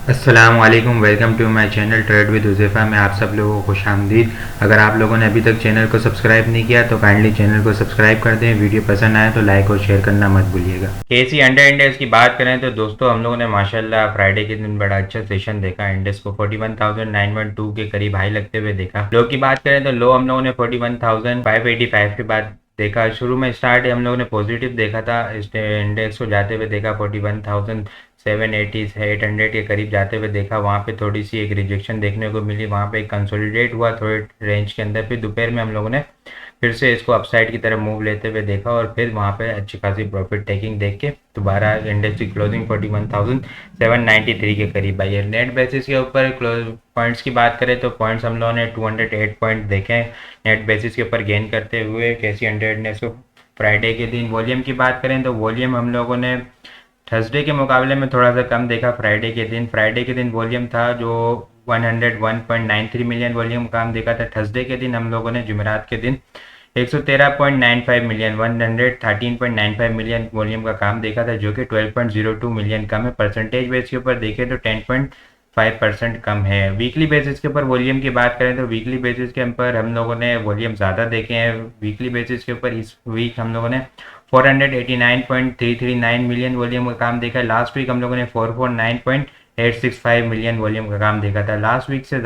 अस्सलाम वालेकुम, welcome to my channel trade with Huzaifa में आप सब लोगों को खुशामदीद। अगर आप लोगों ने अभी तक चैनल को सब्सक्राइब नहीं किया तो काइंडली चैनल को सब्सक्राइब कर दें। वीडियो पसंद आए तो लाइक और शेयर करना मत भूलिएगा। केसी अंडर इंडेक्स की बात करें तो दोस्तों हम लोगों ने माशाल्लाह फ्राइडे के दिन बड़ा अच्छा सेशन देखा। इंडेक्स को 41,912 के करीब हाई लगते हुए देखा। लो की बात करें तो लो हम लोगों ने 41,585 के बाद देखा। शुरू में स्टार्ट हम लोगों ने पॉजिटिव देखा था, इस इंडेक्स को जाते हुए देखा 41,780 से 800 के करीब जाते हुए देखा। वहाँ पे थोड़ी सी एक रिजेक्शन देखने को मिली, वहाँ पे एक कंसोलिडेट हुआ थोड़े रेंज के अंदर। फिर दोपहर में हम लोगों ने फिर से इसको अपसाइड की तरफ मूव लेते हुए देखा और फिर वहाँ पे अच्छी खासी प्रॉफिट टेकिंग देख के दोबारा इंडेक्स की क्लोजिंग 41,793 के करीब आई है। नेट बेसिस के ऊपर पॉइंट्स की बात करें तो पॉइंट्स हम लोगों ने 208 पॉइंट देखे हैं नेट बेसिस के ऊपर गेन करते हुए कैसी हंड्रेड ने। सो फ्राइडे के दिन वॉल्यूम की बात करें तो वॉल्यूम हम लोगों ने थर्सडे के मुकाबले में थोड़ा सा कम देखा। फ्राइडे के दिन वॉल्यूम था जो 101.93 मिलियन वॉल्यूम काम देखा था। थर्सडे के दिन हम लोगों ने जुमेरात के दिन 113.95 मिलियन 113.95 मिलियन वॉल्यूम का काम देखा था, जो कि 12.02 मिलियन कम है। परसेंटेज बेस के ऊपर देखें तो 10.5% कम है। वीकली बेसिस के ऊपर वॉल्यूम की बात करें तो वीकली बेसिस के ऊपर हम लोगों ने वॉल्यूम ज़्यादा देखे हैं। वीकली बेसिस के ऊपर इस वीक हम लोगों ने 489.339 मिलियन वॉल्यूम का काम देखा। लास्ट वीक हम लोगों ने 449.865 मिलियन वॉल्यूम का काम देखा था। लास्ट वीक से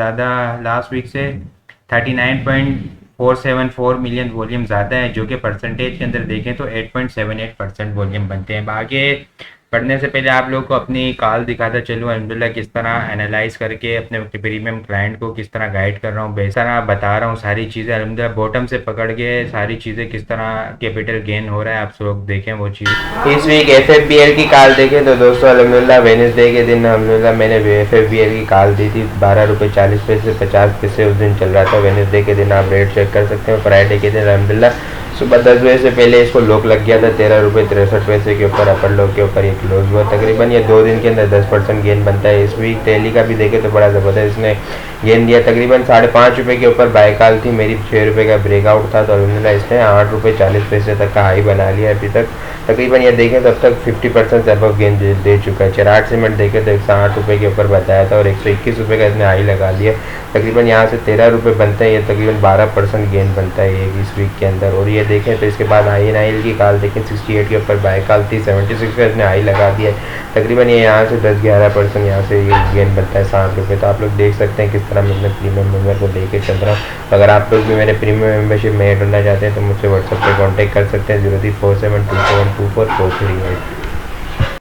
39.474 मिलियन वॉल्यूम ज़्यादा है, जो कि परसेंटेज के अंदर देखें तो 8.78% वॉल्यूम बनते हैं। आगे पढ़ने से पहले आप लोग को अपनी कॉल दिखाता चलूँ अल्हम्दुलिल्लाह किस तरह एनालाइज करके अपने प्रीमियम क्लाइंट को किस तरह गाइड कर रहा हूँ, बेहतर बता रहा हूँ सारी चीज़ें अल्हम्दुलिल्लाह बॉटम से पकड़ के सारी चीज़ें किस तरह कैपिटल गेन हो रहा है, आप लोग देखें वो चीज़। इस वीक FFBL की कॉल देखें तो दोस्तों अल्हम्दुलिल्लाह वेडनेसडे के दिन अल्हम्दुलिल्लाह मैंने FFBL की कॉल दी थी 12 रुपये 40 पैसे 50 पैसे उस दिन चल रहा था। वेडनेसडे के दिन आप रेट चेक कर सकते हैं। फ्राइडे के दिन अल्हम्दुलिल्लाह सुबह 10 बजे से पहले इसको लॉक लग गया था 13 रुपये 63 पैसे के ऊपर अपर लॉक के ऊपर ये क्लोज हुआ। तकरीबन ये 2 दिन के अंदर 10% गेन बनता है। इस वीक डेली का भी देखे तो बड़ा ज़बरदस्त इसने गेन दिया। तकरीबन 5.5 रुपये के ऊपर बाय कॉल थी मेरी, 6 रुपये का ब्रेकआउट था तो अल्हम्दुलिल्लाह इसने 8 रुपये 40 पैसे तक का हाई बना लिया अभी तक। तकरीबन ये देखें तब तक 50% से अबव गेन दे चुका है। चिराग सीमेंट देखें तो 108 रुपये के ऊपर बताया था और 121 रुपये का इसने हाई लगा लिया। तकरीबन यहाँ से 13 रुपये बनते हैं, ये तकरीबन 12% गेन बनता है ये इस वीक के अंदर। और ये देखें तो इसके बाद INIL की कॉल देखें 68 के ऊपर बाय कॉल थी, 76 का इसने हाई लगा दिया है। तकरीबन ये यहाँ से 10-11% यहाँ से ये गेन बनता है 7 रुपये। तो आप लोग देख सकते हैं किस तरह मैं अपने प्रीमियम मेम्बर को लेके चल रहा हूँ। अगर आप लोग भी मेरे प्रीमियम मेम्बरशिप में ऐड होना चाहते हैं तो मुझसे व्हाट्सएप पर कॉन्टैक्ट कर सकते हैं 0347242443।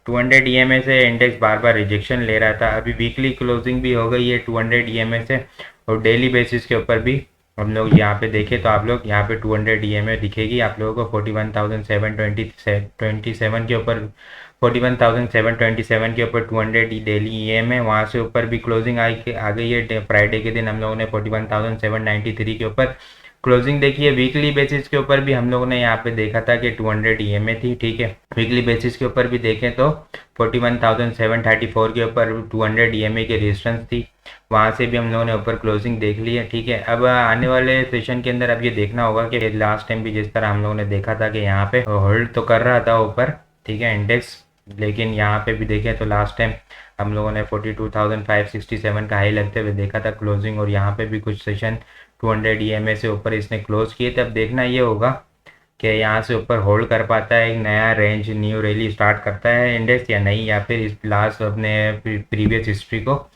200 EMA से इंडेक्स बार बार रिजेक्शन ले रहा था, अभी वीकली क्लोजिंग भी हो गई है 200 EMA से। और डेली बेसिस के ऊपर भी हम लोग यहाँ पे देखें तो आप लोग यहाँ पे 200 EMA दिखेगी आप लोगों को 41,727 के ऊपर 41,727 के ऊपर 200 डेली EMA। वहाँ से ऊपर भी क्लोजिंग आ गई है। फ्राइडे के दिन हम लोगों ने 41,793 के ऊपर क्लोजिंग देखी है। वीकली बेसिस के ऊपर भी हम लोगों ने यहाँ पे देखा था कि 200 EMA थी, ठीक है। वीकली बेसिस के ऊपर भी देखें तो 41,734 के ऊपर 200 EMA की रेजिस्टेंस थी, वहाँ से भी हम लोगों ने ऊपर क्लोजिंग देख ली है, ठीक है। अब आने वाले सेशन के अंदर अब ये देखना होगा कि लास्ट टाइम भी जिस तरह हम लोगों ने देखा था कि यहाँ पे होल्ड तो कर रहा था ऊपर, ठीक है, इंडेक्स, लेकिन यहाँ पे भी देखें तो लास्ट टाइम हम लोगों ने 42,567 का हाई लगते हुए देखा था क्लोजिंग। और यहाँ पे भी कुछ सेशन 200 EMA से ऊपर इसने क्लोज किए थे। अब देखना ये होगा कि यहाँ से ऊपर होल्ड कर पाता है, एक नया रेंज न्यू रैली स्टार्ट करता है इंडेक्स या नहीं, या फिर इस लास्ट अपने प्रीवियस हिस्ट्री को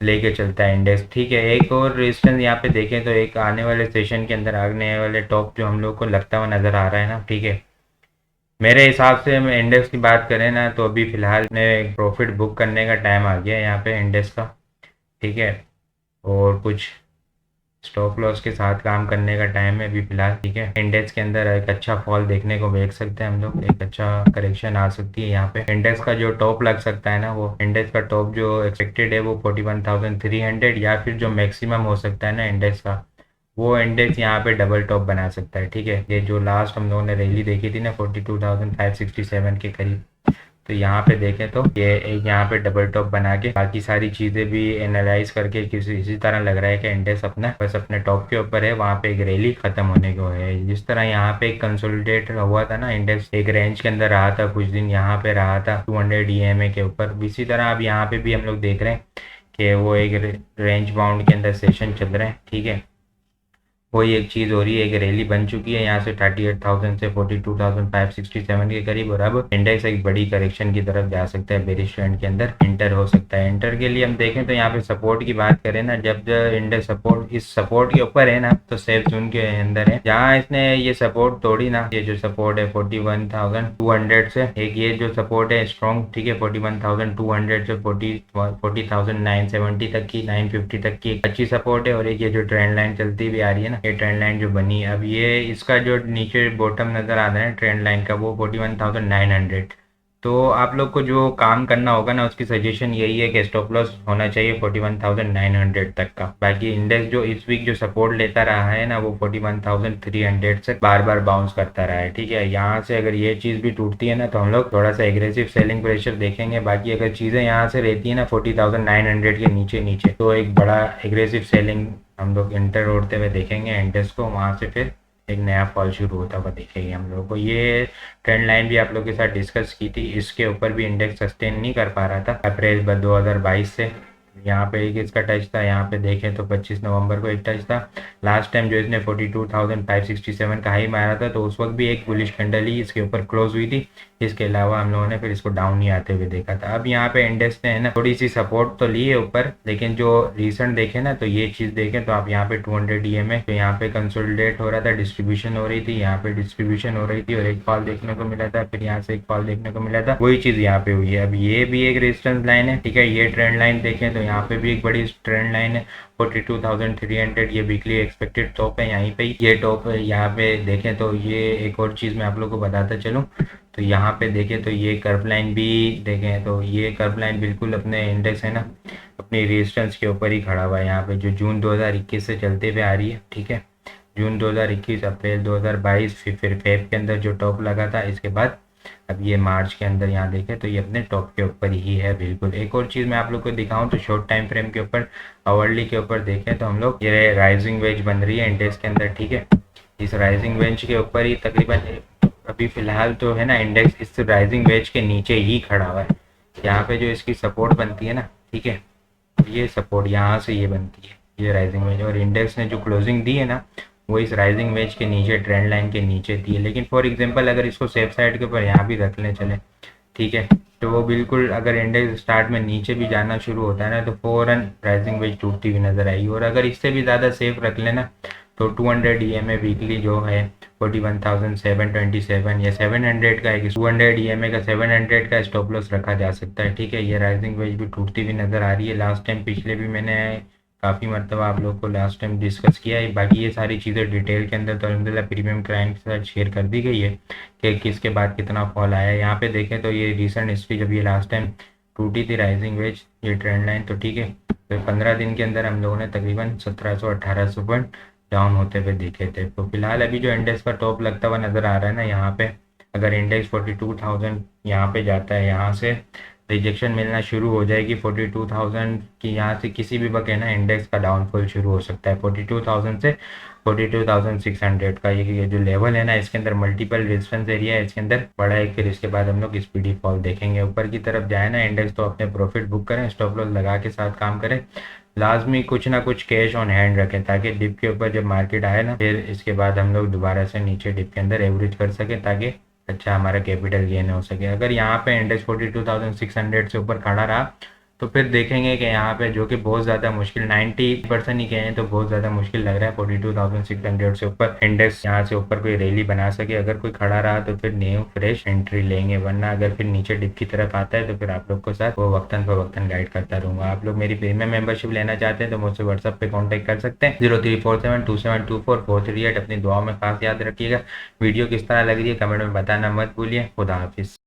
लेके चलता है इंडेक्स, ठीक है। एक और रेजिस्टेंस यहाँ पे देखें तो एक आने वाले सेशन के अंदर आने वाले टॉप जो हम लोग को लगता हुआ नज़र आ रहा है ना, ठीक है। मेरे हिसाब से हम इंडेक्स की बात करें ना तो अभी फ़िलहाल में प्रॉफिट बुक करने का टाइम आ गया है यहाँ पे इंडेक्स का, ठीक है। और कुछ स्टॉप लॉस के साथ काम करने का टाइम है अभी फ़िलहाल, ठीक है। इंडेक्स के अंदर एक अच्छा फॉल देखने को देख सकते हैं हम लोग, एक अच्छा करेक्शन आ सकती है यहाँ पे। इंडेक्स का जो टॉप लग सकता है ना, वो इंडेक्स का टॉप जो एक्सपेक्टेड है वो 41,300, या फिर जो मैक्सिमम हो सकता है ना इंडेक्स का, वो इंडेक्स यहाँ पे डबल टॉप बना सकता है, ठीक है। ये जो लास्ट हम लोगों ने रैली देखी थी ना 42,567 के करीब, तो यहाँ पे देखें तो ये एक यहाँ पे डबल टॉप बना के बाकी सारी चीज़ें भी एनालाइज करके किसी इसी तरह लग रहा है कि इंडेक्स अपना बस अपने टॉप के ऊपर है, वहाँ पे एक रैली खत्म होने को है। जिस तरह यहाँ पे एक कंसोलिडेट हुआ था ना इंडेक्स, एक रेंज के अंदर रहा था कुछ दिन, यहाँ पे रहा था 200 EMA के ऊपर, इसी तरह अब यहाँ पे भी हम लोग देख रहे हैं कि वो एक रेंज बाउंड के अंदर सेशन चल रहे हैं, ठीक है। वही एक चीज़ हो रही है, एक रैली बन चुकी है यहाँ से 38,000 से 42,567 के करीब, और अब इंडेक्स एक बड़ी करेक्शन की तरफ जा सकता है, बेरिश ट्रेंड के अंदर इंटर हो सकता है। इंटर के लिए हम देखें तो यहाँ पे सपोर्ट की बात करें ना, जब इंडेक्स सपोर्ट इस सपोर्ट के ऊपर है ना, तो सेफ जोन के अंदर है। जहाँ इसने ये सपोर्ट तोड़ी ना, ये जो सपोर्ट है 41,200 से, एक ये जो सपोर्ट है स्ट्रॉन्ग, ठीक है, 41,200 से 40,970 तक की, 950 तक की एक अच्छी सपोर्ट है। और एक ये जो ट्रेंड लाइन चलती हुई आ रही है ना, ये ट्रेंड लाइन जो बनी है, अब ये इसका जो नीचे बॉटम नजर आ रहा है ट्रेंड लाइन का, वो 41,900। तो आप लोग को जो काम करना होगा ना, उसकी सजेशन यही है कि स्टॉप लॉस होना चाहिए 41,900 तक का। बाकी इंडेक्स जो इस वीक जो सपोर्ट लेता रहा है ना, वो 41,300 से बार बार बाउंस करता रहा है, ठीक है। यहाँ से अगर ये चीज़ भी टूटती है ना, तो हम लोग थोड़ा सा एग्रेसिव सेलिंग प्रेशर देखेंगे। बाकी अगर चीज़ें यहाँ से रहती है ना 40,900 के नीचे नीचे, तो एक बड़ा एग्रेसिव सेलिंग हम लोग इंटर होते हुए देखेंगे इंडेक्स को। वहाँ से फिर एक नया फॉल शुरू होता हुआ दिखेगी हम लोगों को। ये ट्रेंड लाइन भी आप लोग के साथ डिस्कस की थी, इसके ऊपर भी इंडेक्स सस्टेन नहीं कर पा रहा था अप्रैल 2022 से। यहाँ पे एक इसका टच था, यहाँ पे देखें तो 25 नवंबर को एक टच था। लास्ट टाइम जो इसने 42,567 का हाई मारा था, तो उस वक्त भी एक बुलिश कैंडल ही इसके ऊपर क्लोज हुई थी। इसके अलावा हम लोगों ने फिर इसको डाउन ही आते हुए देखा था। अब यहाँ पे इंडेक्स ने है ना थोड़ी सी सपोर्ट तो ली है ऊपर, लेकिन जो रिसेंट देखे ना, तो ये चीज़ देखें तो आप यहाँ पे 200 EMA, तो यहाँ पे कंसोलिडेट हो रहा था, डिस्ट्रीब्यूशन हो रही थी, यहाँ पे डिस्ट्रीब्यूशन हो रही थी और एक फॉल देखने को मिला था, फिर यहाँ से एक फॉल देखने को मिला था, वही चीज़ यहाँ पे हुई है। अब ये भी एक रेजिस्टेंस लाइन है, ठीक है। ये ट्रेंड लाइन देखें तो यहाँ पे भी एक बड़ी ट्रेंड लाइन है 42,300, ये वीकली एक्सपेक्टेड टॉप है यहीं पे, ये टॉप है। यहाँ पे देखें तो ये एक और चीज़ मैं आप लोग को बताता चलूँ, तो यहाँ पे देखें तो ये कर्व लाइन भी देखें तो ये कर्व लाइन बिल्कुल अपने इंडेक्स है ना, अपनी रेजिस्टेंस के ऊपर ही खड़ा हुआ है यहाँ पे, जो जून 2021 से चलते हुए आ रही है, ठीक है। जून 2021, अप्रैल 2022, फिर फेब के अंदर जो टॉप लगा था, इसके बाद अब ये मार्च के अंदर यहाँ देखें तो ये अपने टॉप के ऊपर ही है बिल्कुल। एक और चीज़ मैं आप लोग को दिखाऊं तो शॉर्ट टाइम फ्रेम के ऊपर, आवरली के ऊपर देखें तो हम लोग ये राइजिंग वेज बन रही है इंडेक्स के अंदर, ठीक है। इस राइजिंग वेज के ऊपर ही तकरीबन अभी फिलहाल तो है ना इंडेक्स इस राइजिंग वेज के नीचे ही खड़ा हुआ है। यहाँ पे जो इसकी सपोर्ट बनती है ना, ठीक है, ये सपोर्ट यहाँ से ये बनती है, ये राइजिंग वेज, और इंडेक्स ने जो क्लोजिंग दी है ना, वो इस राइजिंग वेज के नीचे, ट्रेंड लाइन के नीचे दी है। लेकिन फॉर एग्जांपल अगर इसको सेफ साइड के ऊपर यहाँ भी रख लें चले, ठीक है, तो वो बिल्कुल अगर इंडेक्स स्टार्ट में नीचे भी जाना शुरू होता है ना, तो फ़ौरन राइजिंग वेज टूटती हुई नजर आएगी। और अगर इससे भी ज़्यादा सेफ रख लेना, तो 200 EMA वीकली जो है 41,727 या 700 का है, 200 EMA का 700 का स्टॉप लॉस रखा जा सकता है, ठीक है। ये राइजिंग वेज भी टूटती हुई नज़र आ रही है। लास्ट टाइम पिछले भी मैंने काफ़ी मरतबा आप लोग को लास्ट टाइम डिस्कस किया है। बाकी ये सारी चीज़ें डिटेल के अंदर तो अलहमदिल्ला प्रीमियम क्लाइंट के साथ शेयर कर दी गई है कि किसके बाद कितना फॉल आया है। यहाँ पे देखें तो ये रिसेंट हिस्ट्री, जब ये लास्ट टाइम टूटी थी राइजिंग वेज, ये ट्रेंड लाइन, तो ठीक है, तो 15 दिन के अंदर हम लोगों ने तकरीबन 1700-1800 पॉइंट डाउन होते हुए देखे थे। तो फिलहाल अभी जो इंडेक्स का टॉप लगता हुआ नज़र आ रहा है ना, यहाँ पे अगर इंडेक्स 42,000 यहाँ पे जाता है, यहाँ से रिजेक्शन मिलना शुरू हो जाएगी 42,000 की, यहाँ से किसी भी वक्त है ना इंडेक्स का डाउनफॉल शुरू हो सकता है 42,000 से 42,600 का। ये जो लेवल है ना, इसके अंदर मल्टीपल रेजिस्टेंस एरिया है, इसके अंदर बड़ा है, फिर इसके बाद हम लोग स्पीडी फॉल देखेंगे। ऊपर की तरफ जाए ना इंडेक्स, तो अपने प्रॉफिट बुक करें, स्टॉप लॉस लगा के साथ काम करें, लाजमी कुछ ना कुछ कैश ऑन हैंड रखें, ताकि डिप के ऊपर जब मार्केट आए ना, फिर इसके बाद हम लोग दोबारा से नीचे डिप के अंदर एवरेज कर सकें, ताकि अच्छा हमारा कैपिटल गेन हो सके। अगर यहाँ पे इंडेक्स 42,600 से ऊपर खड़ा रहा, तो फिर देखेंगे कि यहाँ पे, जो कि बहुत ज़्यादा मुश्किल 90% ही कहे हैं, तो बहुत ज़्यादा मुश्किल लग रहा है 42,600 से ऊपर इंडेक्स यहाँ से ऊपर कोई रैली बना सके। अगर कोई खड़ा रहा तो फिर न्यू फ्रेश एंट्री लेंगे, वरना अगर फिर नीचे डिप की तरफ आता है, तो फिर आप लोग को साथ वो वक्तन फवक्तन गाइड करता रहूँगा। आप लोग मेरी प्रीमियम मेंबरशिप लेना चाहते हैं तो मुझसे व्हाट्सअप पे कॉन्टैक्ट कर सकते हैं 034727244438। अपनी दुआओं में खास याद रखिएगा। वीडियो किस तरह लग रही है कमेंट में बताना मत भूलिए। खुदा हाफिज़।